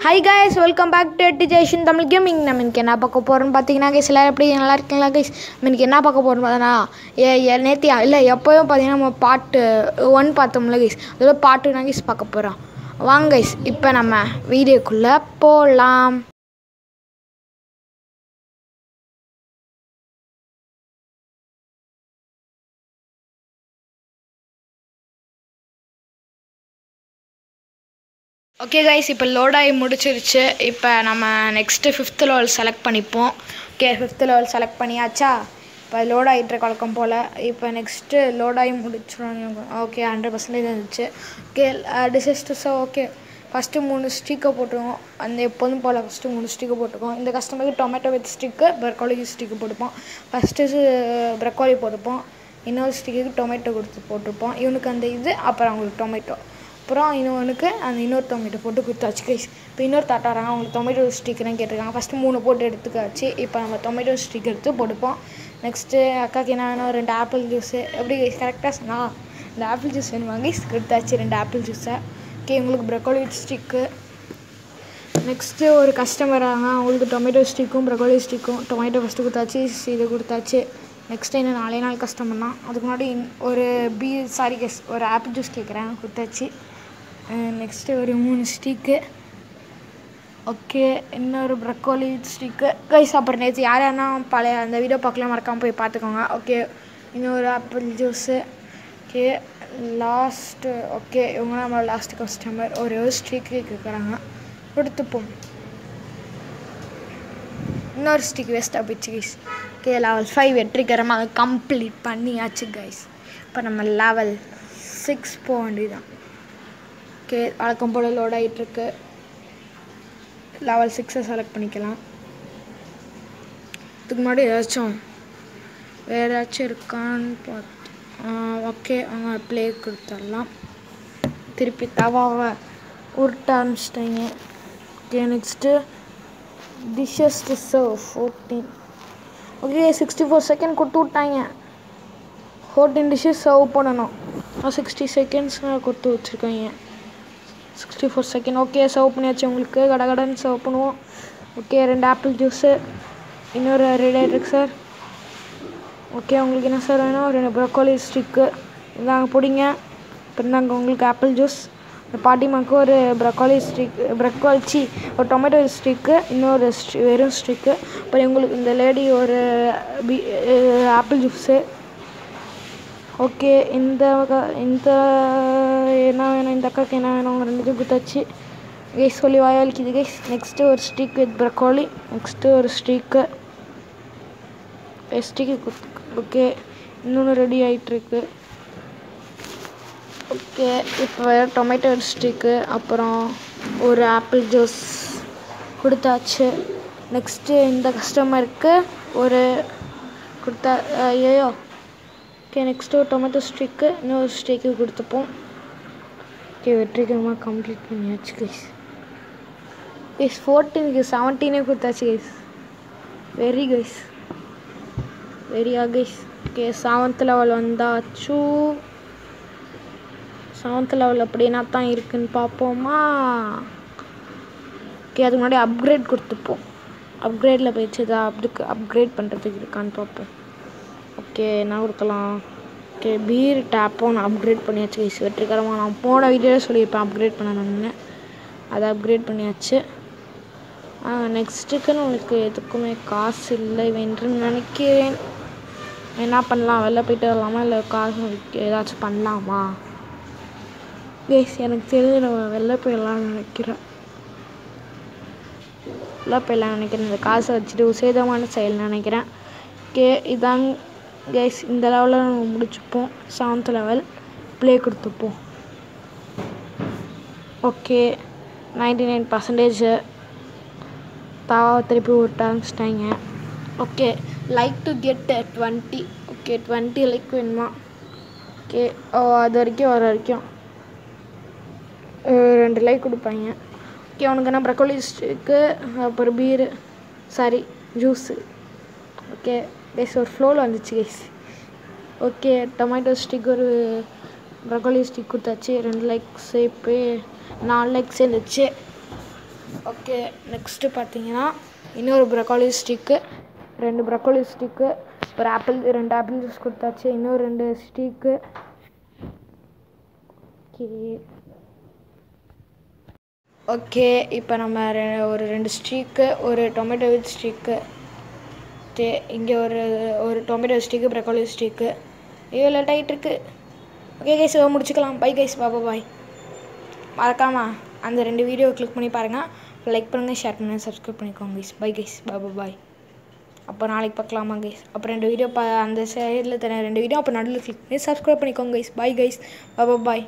Hi guys, welcome back to Education Tamil Gaming. நம்ம இன்னைக்கு என்ன பார்க்க போறோம்னு பாத்தீங்கன்னா guys எல்லாரும் எப்படி நல்லா இருக்கீங்களா guys? நம்ம இன்னைக்கு என்ன பார்க்க போறோம் பார்த்தா நேத்து இல்ல எப்பவும் பாத்தீங்கன்னா நம்ம பார்ட் 1 பார்த்தோம்ல guys. அதோட பார்ட் 2 guys பார்க்க போறோம். வாங்க guys, இப்போ நம்ம வீடியோக்குள்ள போலாம். ஓகே கைஸ், இப்போ லோட் ஆகி முடிச்சிருச்சு. இப்போ நம்ம நெக்ஸ்ட்டு 5th லெவல் செலக்ட் பண்ணிப்போம். ஓகே, 5th லெவல் செலக்ட் பண்ணியாச்சா? இப்போ லோட் ஆகிட்டு வழக்கம் போல். இப்போ நெக்ஸ்ட்டு லோட் ஆகி முடிச்சிடும். ஓகே, 100% இருந்துச்சு. ஓகே, டிசஸ்டர்ஸோ ஓகே. ஃபஸ்ட்டு 3 ஸ்டிக்கை போட்டுருவோம். அந்த எப்போதும் போல் ஃபஸ்ட்டு 3 ஸ்டிக்கை போட்டுருக்கோம். இந்த கஸ்டமருக்கு tomato with stick, broccoli stick போட்டுப்போம். ஃபஸ்ட்டு ப்ரக்கோலி போட்டுப்போம். இன்னொரு ஸ்டிக்கு டொமேட்டோ போட்டிருப்போம். இவனுக்கு அந்த இது, அப்புறம் அவங்களுக்கு டொமேட்டோ, அப்புறம் இன்னொன்றுக்கு அந்த இன்னொரு டொமேட்டோ போட்டு கொடுத்தாச்சு கைஸ். இப்போ இன்னொரு தாட்டாராங்க, அவங்களுக்கு டொமேட்டோ ஸ்டிக்குன்னு கேட்டிருக்காங்க. ஃபஸ்ட்டு 3 போட்டு எடுத்துக்காச்சு. இப்போ நம்ம டொமேட்டோ ஸ்டிக் எடுத்து போட்டுப்போம். நெக்ஸ்ட்டு அக்காவுக்கு என்ன வேணும், 2 ஆப்பிள் ஜூஸு. எப்படி கைஸ் கரெக்டாக சொன்னால் இந்த ஆப்பிள் ஜூஸ் வேணுமா கைஸ்? கொடுத்தாச்சு 2 ஆப்பிள் ஜூஸை. ஓகே, உங்களுக்கு ப்ரக்கோலி ஸ்டிக்கு. நெக்ஸ்ட்டு ஒரு கஸ்டமர் ஆங்க, அவங்களுக்கு டொமேட்டோ ஸ்டிக்கும் ப்ரக்கோலி ஸ்டிக்கும். டொமேட்டோ ஃபஸ்ட்டு கொடுத்தாச்சு, இது கொடுத்தாச்சு. நெக்ஸ்ட்டு இன்னும் 4 நாள் கஸ்டமர் தான். அதுக்கு முன்னாடி ஒரு ஒரு ஆப்பிள் ஜூஸ் கேட்குறேன், கொடுத்தாச்சு. நெக்ஸ்ட்டு ஒரு 3 ஸ்டிக்கு. ஓகே, இன்னொரு ப்ரக்கோலி ஸ்டிக்கு கைஸ். அப்புறம் நேற்று யாருன்னா பழைய அந்த வீடியோ பார்க்கலாம், மறக்காமல் போய் பார்த்துக்கோங்க. ஓகே, இன்னொரு apple juice. Okay, last. Okay, இவங்க நம்ம லாஸ்ட்டு கஸ்டமர் ஒரு ஸ்டிக்கு கேட்குறாங்க, கொடுத்துப்போம். இன்னொரு ஸ்டிக் வேஸ்ட்டாக போயிடுச்சு கைஸ். ஓகே, லெவல் 5 வெற்றிகரமாக கம்ப்ளீட் பண்ணியாச்சு கைஸ். இப்போ நம்ம லெவல் 6 போக வேண்டியதுதான். ஓகே, வழக்கம் போல் லோட் ஆகிட்டுருக்கு. லெவல் 6 செலக்ட் பண்ணிக்கலாம். இதுக்கு முன்னாடி வேறு ஏதாச்சும் இருக்கான்னு பார்த்து ஓகே, அவங்க ப்ளே கொடுத்துடலாம். திருப்பி தவாவை உருட்ட ஆரம்பிச்சிட்டாங்க. Okay, next dishes to serve 14. Okay, 64 second கொடுத்து விட்டாங்க. 14 டிஷ்ஷஸ் சர்வ் பண்ணணும். 60 செகண்ட்ஸ் கொடுத்து வச்சுருக்காங்க. 64 செகண்ட். ஓகே, சர்வ் பண்ணியாச்சு. உங்களுக்கு கடகடன்னு சர்வ் பண்ணுவோம். Okay, 2 apple juice. இன்னொரு ரெடி ஆகிட்டுருக்கு சார். ஓகே, உங்களுக்கு என்ன சார் வேணும்? 2 ப்ரக்கோலி ஸ்டிக்கு. இந்தாங்க பிடிங்க. இப்போ இருந்தாங்க உங்களுக்கு ஆப்பிள் ஜூஸ். பாட்டிமாக்கு ஒரு ப்ரக்கோலி ஸ்டிக், ஒரு டொமேட்டோ ஸ்டிக்கு, இன்னொரு வெறும் ஸ்டிக்கு. அப்புறம் உங்களுக்கு இந்த லேடி ஒரு ஆப்பிள் ஜூஸு. ஓகே, இந்த என்ன வேணும், இந்த அக்காவுக்கு என்ன வேணும், 2 கொடுத்தாச்சு கைஸ். சொல்லி வாயாளிக்குது கைஸ். நெக்ஸ்ட்டு ஒரு ஸ்டிக் வித் ப்ரக்கோலி. நெக்ஸ்ட்டு ஒரு ஸ்டிக்கு கொடுத்து. ஓகே, இன்னொன்று ரெடி ஆகிட்டுருக்கு. ஓகே, இப்போ டொமேட்டோ ஸ்டிக்கு, அப்புறம் ஒரு ஆப்பிள் ஜூஸ் கொடுத்தாச்சு. நெக்ஸ்ட்டு இந்த கஸ்டமருக்கு ஒரு கொடுத்தா ஐயோ. ஓகே, நெக்ஸ்ட்டு ஒரு டொமேட்டோ ஸ்டிக்கு, இன்னொரு ஸ்டிக்கு கொடுத்துப்போம். ஓகே, வெற்றிகரமாக கம்ப்ளீட் பண்ணியாச்சு கைஸ். 14க்கு 17 கொடுத்தாச்சு guys. Very guys. Okay, 7th level வந்தாச்சு. 7th லெவல் அப்படின்னா தான் இருக்குன்னு பார்ப்போமா? ஓகே, அதுக்கு முன்னாடி அப்கிரேட் கொடுத்துப்போம். அப்கிரேடில் போயிடுச்சு, அதுக்கு அப்கிரேட் பண்ணுறதுக்கு இருக்கான்னு பார்ப்போம். ஓகே, என்ன கொடுக்கலாம்? ஓகே, பீர் டேப்போன்னு அப்கிரேட் பண்ணியாச்சு கைஸ். வெற்றிகரமாக நான் போன வீடியோவில் சொல்லியிருப்பேன் அப்கிரேட் பண்ணணும்னு. அதை அப்கிரேட் பண்ணியாச்சு. நெக்ஸ்ட்டுக்கு நம்மளுக்கு எதுக்குமே காசு இல்லை என்று நினைக்கிறேன். என்ன பண்ணலாம்? வெளில போய்ட்டு வரலாமா, இல்லை காசு ஏதாச்சும் பண்ணலாமா கைஸ்? எனக்கு தெரிஞ்சு நம்ம வெளில போயிடலாம்னு நினைக்கிறேன். இந்த காசை வச்சுட்டு உசேதமான செயல் நினைக்கிறேன். ஓகே, இதாங்க கைஸ், இந்த லெவலில் நம்ம முடிச்சுப்போம். 7th லெவல் ப்ளே கொடுத்துப்போம். ஓகே, 99% திருப்பி விட்ட ஆரம்பிச்சிட்டாங்க. Okay, like to get 20. Okay, 20 like வேணுமா? ஓகே, அது வரைக்கும் வர வரைக்கும் 2 லைக் கொடுப்பாங்க. ஓகே, அவனுக்கு என்ன ப்ரக்கோலி ஸ்டிக்கு, அப்புறம் ஜூஸு. ஓகே கைஸ், ஒரு ஃப்ளோவில் வந்துச்சு கைஸ். ஓகே, டொமேட்டோ ஸ்டிக், ஒரு ப்ரக்கோலி ஸ்டிக் கொடுத்தாச்சு. 2 லைக்ஸ். இப்போ 4 லைக்ஸ் இருந்துச்சு. ஓகே நெக்ஸ்ட்டு பார்த்தீங்கன்னா இன்னொரு ப்ரொக்கோலி ஸ்டிக்கு, 2 ப்ரொக்கோலி ஸ்டிக்கு, ஒரு ஆப்பிள், 2 ஆப்பிள் ஜூஸ் கொடுத்தாச்சு, இன்னும் 2 ஸ்டிக்கு. ஓகே இப்போ நம்ம ஒரு 2 ஸ்டிக்கு, ஒரு டொமேட்டோ வித் ஸ்டிக்கு, இங்கே ஒரு டொமேட்டோ ஸ்டிக்கு, ப்ரொக்கோலி ஸ்டிக்கு. ஐயோ லேட் ஆகிட்டு இருக்கு. ஓகே கைஸ் முடிச்சுக்கலாம். பை கைஸ், பாய். மறக்காமல் அந்த 2 வீடியோ கிளிக் பண்ணி பாருங்கள். லைக் பண்ணுங்கள், ஷேர் பண்ணுங்கள், சப்ஸ்கிரைப் பண்ணிக்கோங்க கைஸ். பை கைஸ், பாய். அப்போ நாளைக்கு பார்க்கலாமா கைஸ்? அப்போ 2 வீடியோ அந்த சைடில் தர 2 வீடியோ அப்போ நடுவில் கிளிக் பண்ணி சப்ஸ்கிரைப் பண்ணிக்கோங்க கைஸ். பை கைஸ், பாய்.